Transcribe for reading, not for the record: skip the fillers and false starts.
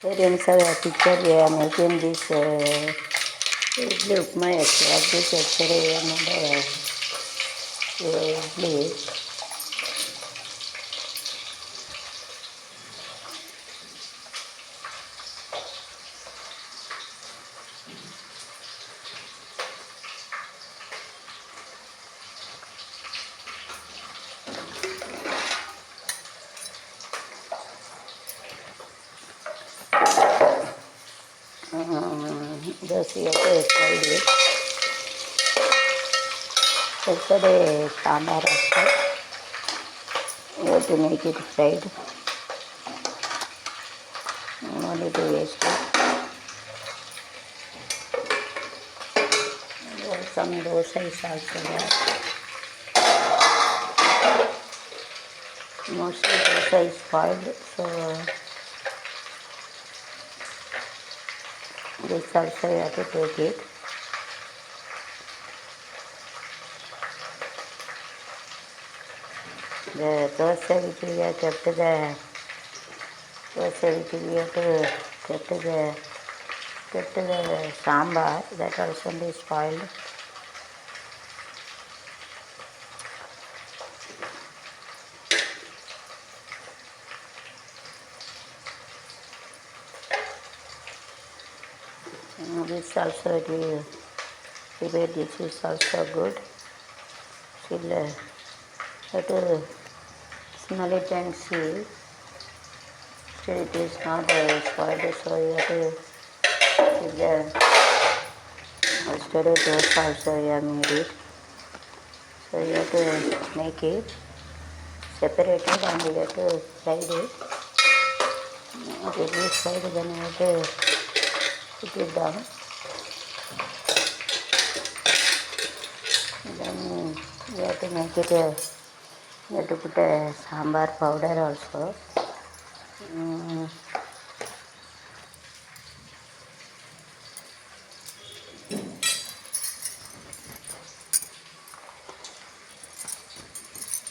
Here in the picture we are making this idli upma yesterday. Like this yesterday another idli. Just fried it. Yesterday sambar also. We have to make it fried. No need to waste it. There are some dosa is also there. Mostly dosa is spoiled, so this also you have to take it. The dosa which we have kept the dosa which we have to kept the sambar, that also be spoiled. This also it will prepare. This is also good. Still have to smell it and see. Still it is not spoiled, so you have to keep the yesterday dosa also you have made it. So you have to make it separated and you have to fry it. If it is fried, then you have to put it down. Then you have to make it, you have to put a sambar powder also.